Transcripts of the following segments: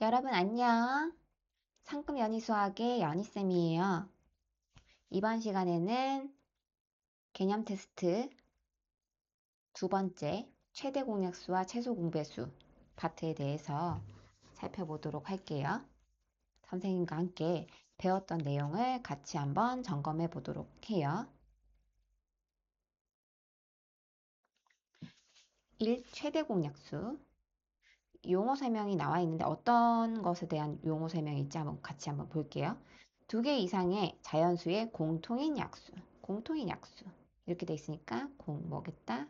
여러분 안녕. 상급 연희수학의 연희쌤이에요. 이번 시간에는 개념 테스트 두 번째 최대 공약수와 최소 공배수 파트에 대해서 살펴보도록 할게요. 선생님과 함께 배웠던 내용을 같이 한번 점검해 보도록 해요. 1. 최대 공약수. 용어 설명이 나와 있는데 어떤 것에 대한 용어 설명이 있지 같이 한번 볼게요. 두 개 이상의 자연수의 공통인 약수. 공통인 약수. 이렇게 돼 있으니까 뭐겠다?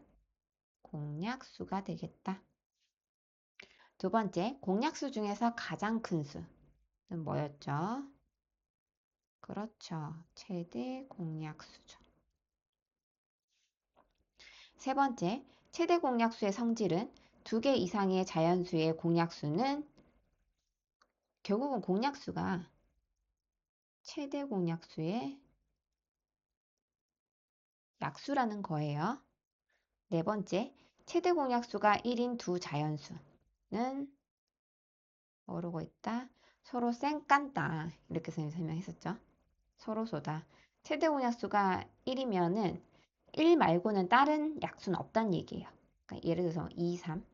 공약수가 되겠다. 두 번째, 공약수 중에서 가장 큰 수는 뭐였죠? 그렇죠. 최대 공약수죠. 세 번째, 최대 공약수의 성질은 두 개 이상의 자연수의 공약수는 결국은 공약수가 최대 공약수의 약수라는 거예요. 네 번째, 최대 공약수가 1인 두 자연수는 모르고 있다. 서로 쌩깐다. 이렇게 설명했었죠. 서로소다. 최대 공약수가 1이면은 1 말고는 다른 약수는 없다는 얘기예요. 그러니까 예를 들어서 2, 3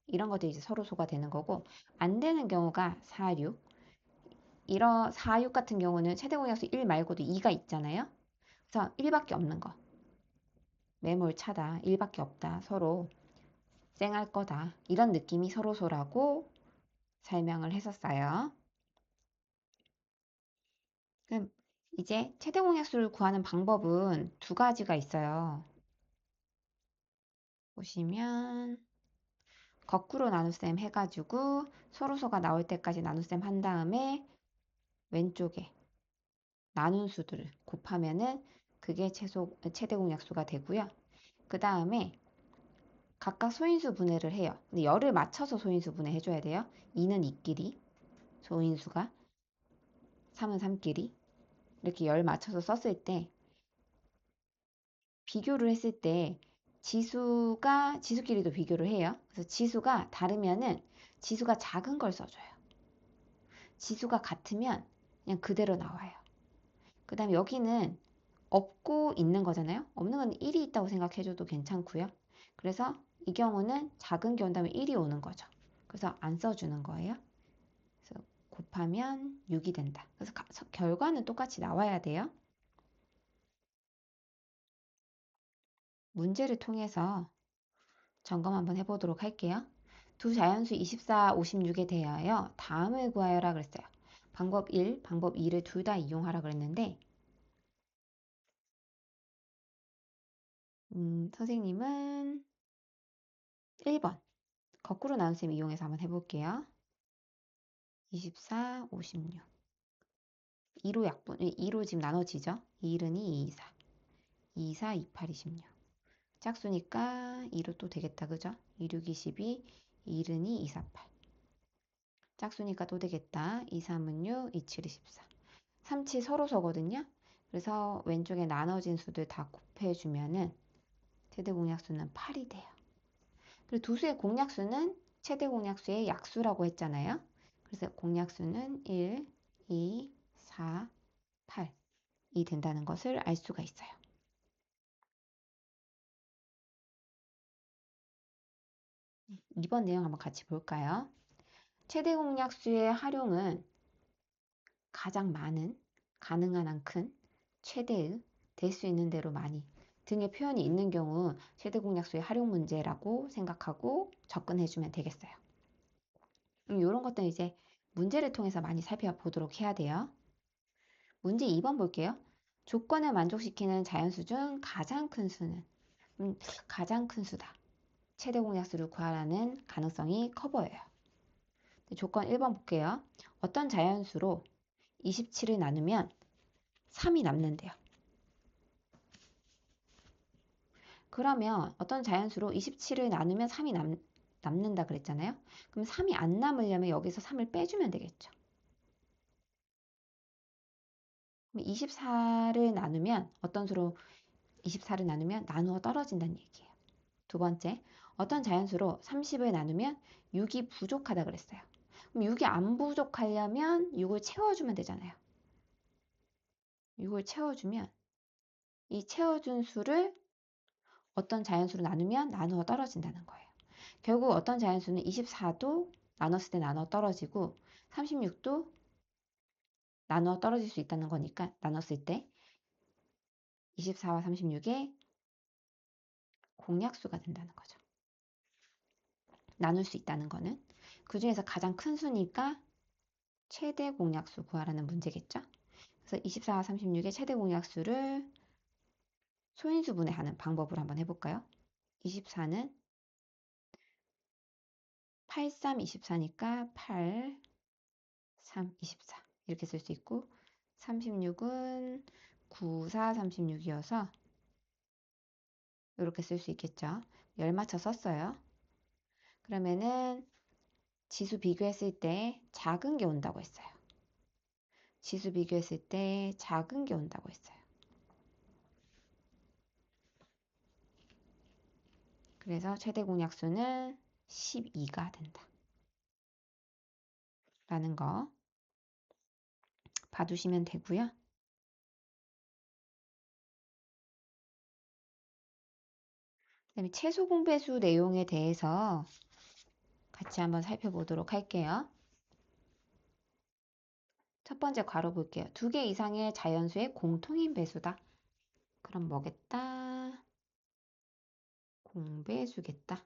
이런 것들이 이제 서로소가 되는 거고 안 되는 경우가 4, 6 이런 4, 6 같은 경우는 최대 공약수 1 말고도 2가 있잖아요. 그래서 1밖에 없는 거. 매몰차다. 1밖에 없다. 서로 쌩할 거다. 이런 느낌이 서로소라고 설명을 했었어요. 그럼 이제 최대 공약수를 구하는 방법은 두 가지가 있어요. 보시면 거꾸로 나눗셈 해가지고 서로소가 나올 때까지 나눗셈 한 다음에 왼쪽에 나눈 수들을 곱하면은 그게 최대 공약수가 되고요. 그 다음에 각각 소인수 분해를 해요. 근데 열을 맞춰서 소인수 분해 해줘야 돼요. 2는 2끼리, 소인수가 3은 3끼리 이렇게 열 맞춰서 썼을 때 비교를 했을 때 지수끼리도 비교를 해요. 그래서 지수가 다르면은 지수가 작은 걸 써줘요. 지수가 같으면 그냥 그대로 나와요. 그 다음에 여기는 없고 있는 거잖아요. 없는 건 1이 있다고 생각해줘도 괜찮고요. 그래서 이 경우는 작은 게 온다면 1이 오는 거죠. 그래서 안 써주는 거예요. 그래서 곱하면 6이 된다. 그래서 결과는 똑같이 나와야 돼요. 문제를 통해서 점검 한번 해보도록 할게요. 두 자연수 24, 56에 대하여 다음을 구하여라 그랬어요. 방법 1, 방법 2를 둘 다 이용하라 그랬는데 선생님은 1번 거꾸로 나눗셈 이용해서 한번 해볼게요. 24, 56 2로 지금 나눠지죠? 1은 2, 2, 4 2, 4, 28, 26 짝수니까 2로 또 되겠다. 그죠? 2, 6, 22 1은 2, 2, 4, 8 짝수니까 또 되겠다. 2, 3은 6, 2, 7, 24 3, 7 서로서거든요. 그래서 왼쪽에 나눠진 수들 다 곱해주면은 최대 공약수는 8이 돼요. 그리고 두 수의 공약수는 최대 공약수의 약수라고 했잖아요. 그래서 공약수는 1, 2, 4, 8이 된다는 것을 알 수가 있어요. 이번 내용 한번 같이 볼까요? 최대 공약수의 활용은 가장 많은, 가능한 한 큰, 최대의, 될 수 있는 대로 많이 등의 표현이 있는 경우 최대 공약수의 활용 문제라고 생각하고 접근해주면 되겠어요. 이런 것들은 이제 문제를 통해서 많이 살펴보도록 해야 돼요. 문제 2번 볼게요. 조건을 만족시키는 자연수 중 가장 큰 수는 가장 큰 수다. 최대 공약수를 구하라는 가능성이 커 보여요. 조건 1번 볼게요. 어떤 자연수로 27을 나누면 3이 남는데요. 그러면 어떤 자연수로 27을 나누면 3이 남는다 그랬잖아요. 그럼 3이 안 남으려면 여기서 3을 빼주면 되겠죠. 그럼 24를 나누면 어떤 수로 24를 나누면 나누어 떨어진다는 얘기예요. 두 번째, 어떤 자연수로 30을 나누면 6이 부족하다 그랬어요. 그럼 6이 안 부족하려면 6을 채워주면 되잖아요. 6을 채워주면 이 채워준 수를 어떤 자연수로 나누면 나누어 떨어진다는 거예요. 결국 어떤 자연수는 24도 나눴을 때 나눠 떨어지고 36도 나눠 떨어질 수 있다는 거니까 나눴을 때 24와 36의 공약수가 된다는 거죠. 나눌 수 있다는 거는 그 중에서 가장 큰 수니까 최대 공약수 구하라는 문제겠죠. 그래서 24와 36의 최대 공약수를 소인수분해하는 방법으로 한번 해볼까요? 24는 8, 3, 24니까 8, 3, 24 이렇게 쓸 수 있고 36은 9, 4, 36이어서 이렇게 쓸 수 있겠죠. 열 맞춰 썼어요. 그러면은 지수 비교했을 때 작은 게 온다고 했어요. 지수 비교했을 때 작은 게 온다고 했어요. 그래서 최대 공약수는 12가 된다. 라는 거 봐두시면 되고요. 그다음에 최소 공배수 내용에 대해서 같이 한번 살펴보도록 할게요. 첫 번째 괄호 볼게요. 2개 이상의 자연수의 공통인 배수다. 그럼 뭐겠다? 공배수겠다.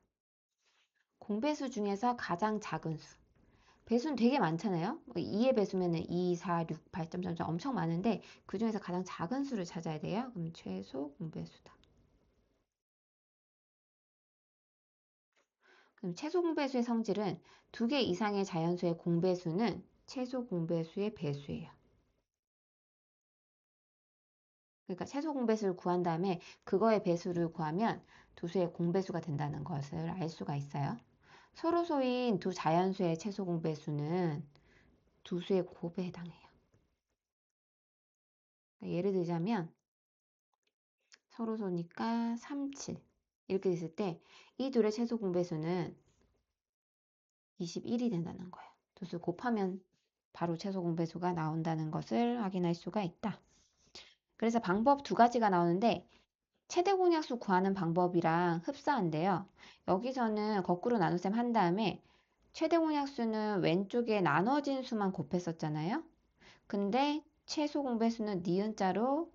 공배수 중에서 가장 작은 수. 배수는 되게 많잖아요. 2의 배수면 2, 4, 6, 8, 점점점 엄청 많은데 그 중에서 가장 작은 수를 찾아야 돼요. 그럼 최소 공배수다. 그럼 최소 공배수의 성질은 2개 이상의 자연수의 공배수는 최소 공배수의 배수예요. 그러니까 최소 공배수를 구한 다음에 그거의 배수를 구하면 두 수의 공배수가 된다는 것을 알 수가 있어요. 서로소인 두 자연수의 최소 공배수는 두 수의 곱에 해당해요. 그러니까 예를 들자면 서로소니까 3, 7 이렇게 됐을 때 이 둘의 최소 공배수는 21이 된다는 거예요. 두 수 곱하면 바로 최소 공배수가 나온다는 것을 확인할 수가 있다. 그래서 방법 두 가지가 나오는데 최대 공약수 구하는 방법이랑 흡사한데요. 여기서는 거꾸로 나눗셈 한 다음에 최대 공약수는 왼쪽에 나눠진 수만 곱했었잖아요. 근데 최소 공배수는 니은자로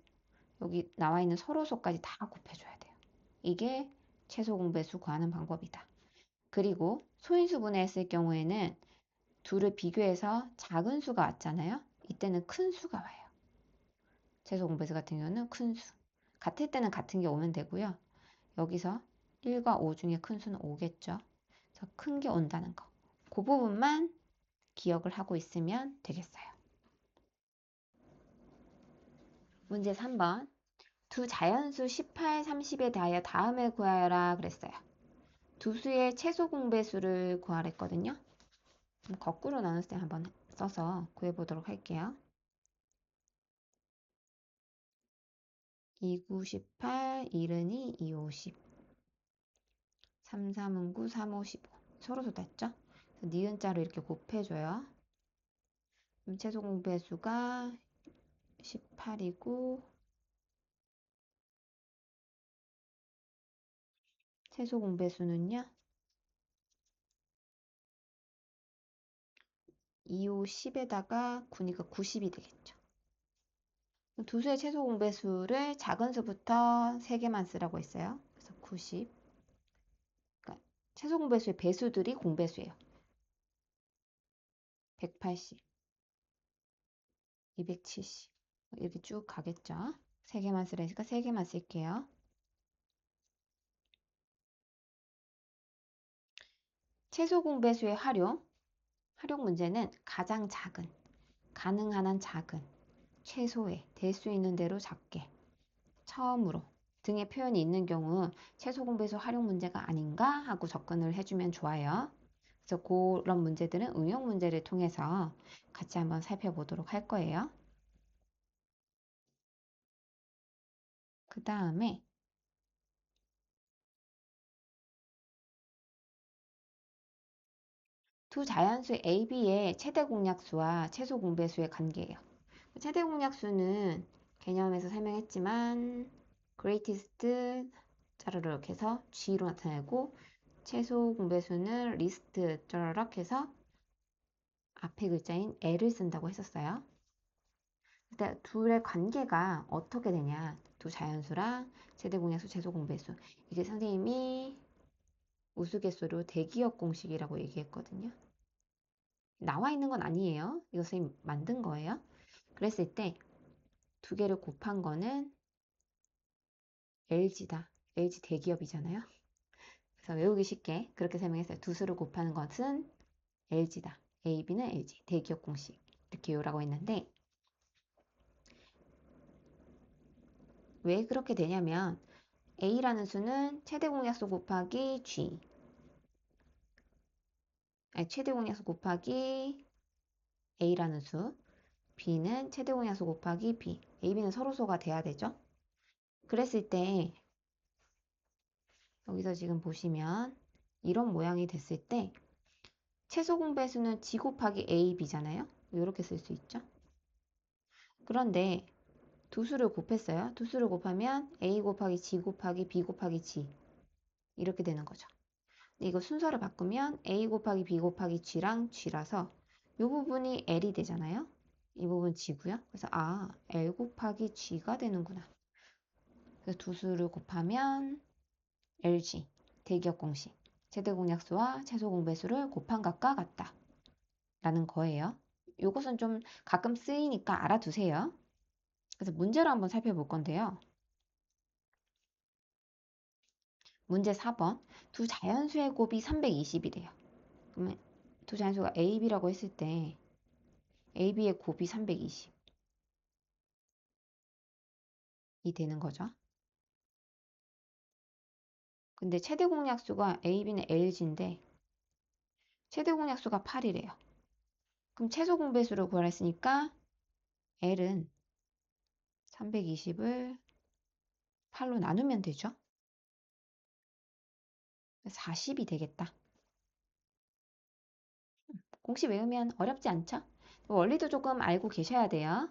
여기 나와 있는 서로소까지 다 곱해줘야 돼요. 이게 최소 공배수 구하는 방법이다. 그리고 소인수 분해했을 경우에는 둘을 비교해서 작은 수가 왔잖아요. 이때는 큰 수가 와요. 최소 공배수 같은 경우는 큰 수. 같을 때는 같은 게 오면 되고요. 여기서 1과 5 중에 큰 수는 5겠죠. 그래서 큰 게 온다는 거. 그 부분만 기억을 하고 있으면 되겠어요. 문제 3번. 두 자연수 18, 30에 대하여 다음을 구하여라 그랬어요. 두 수의 최소 공배수를 구하랬거든요. 거꾸로 나눴을 때 한번 써서 구해보도록 할게요. 2, 9, 18, 1은 2, 2, 5, 10. 3, 3은 9, 3, 5, 15. 서로소 땄죠? 니은자로 이렇게 곱해줘요. 그럼 최소 공배수가 18이고 최소 공배수는요. 2, 5, 10에다가 9니까 90이 되겠죠. 두 수의 최소 공배수를 작은 수부터 3개만 쓰라고 했어요. 그래서 90. 그러니까 최소 공배수의 배수들이 공배수예요. 180, 270 이렇게 쭉 가겠죠. 3개만 쓰라니까 3개만 쓸게요. 최소 공배수의 활용 문제는 가장 작은, 가능한 한 작은, 최소의, 될 수 있는 대로 작게, 처음으로 등의 표현이 있는 경우 최소 공배수 활용 문제가 아닌가 하고 접근을 해주면 좋아요. 그래서 그런 문제들은 응용 문제를 통해서 같이 한번 살펴보도록 할 거예요. 그 다음에 두 자연수 A, B의 최대 공약수와 최소 공배수의 관계예요. 최대 공약수는 개념에서 설명했지만 greatest 짜르르 이렇게 해서 G로 나타내고 최소 공배수는 least 짜르르 해서 앞에 글자인 L을 쓴다고 했었어요. 일단 둘의 관계가 어떻게 되냐? 두 자연수랑 최대 공약수, 최소 공배수. 이게 선생님이 우스갯소리로 대기업 공식이라고 얘기했거든요. 나와 있는 건 아니에요. 이거 선생님 만든 거예요. 그랬을 때 두 개를 곱한 거는 LG다. LG 대기업이잖아요. 그래서 외우기 쉽게 그렇게 설명했어요. 두 수를 곱하는 것은 LG다. A, B는 LG 대기업 공식 이렇게 외우라고 했는데 왜 그렇게 되냐면 A라는 수는 최대 공약수 곱하기 G 아니, 최대 공약수 곱하기 A라는 수 B는 최대 공약수 곱하기 B A, B는 서로소가 돼야 되죠. 그랬을 때 여기서 지금 보시면 이런 모양이 됐을 때 최소 공배수는 G 곱하기 A, B잖아요. 이렇게 쓸 수 있죠. 그런데 두 수를 곱했어요. 두 수를 곱하면 A 곱하기 G 곱하기 B 곱하기 G 이렇게 되는 거죠. 이거 순서를 바꾸면 A 곱하기 B 곱하기 G랑 G라서 이 부분이 L이 되잖아요. 이 부분 G고요. 그래서 L 곱하기 G가 되는구나. 그래서 두 수를 곱하면 LG 대기업 공식 최대 공약수와 최소 공배수를 곱한 것과 같다 라는 거예요. 이것은 좀 가끔 쓰이니까 알아두세요. 그래서 문제를 한번 살펴볼 건데요. 문제 4번 두 자연수의 곱이 320이래요. 그러면 두 자연수가 A, B라고 했을 때 A, B의 곱이 320이 되는 거죠. 근데 최대 공약수가 A, B는 LG인데 최대 공약수가 8이래요. 그럼 최소 공배수를 구하라 했으니까 L은 320을 8로 나누면 되죠. 40이 되겠다. 공식 외우면 어렵지 않죠? 원리도 조금 알고 계셔야 돼요.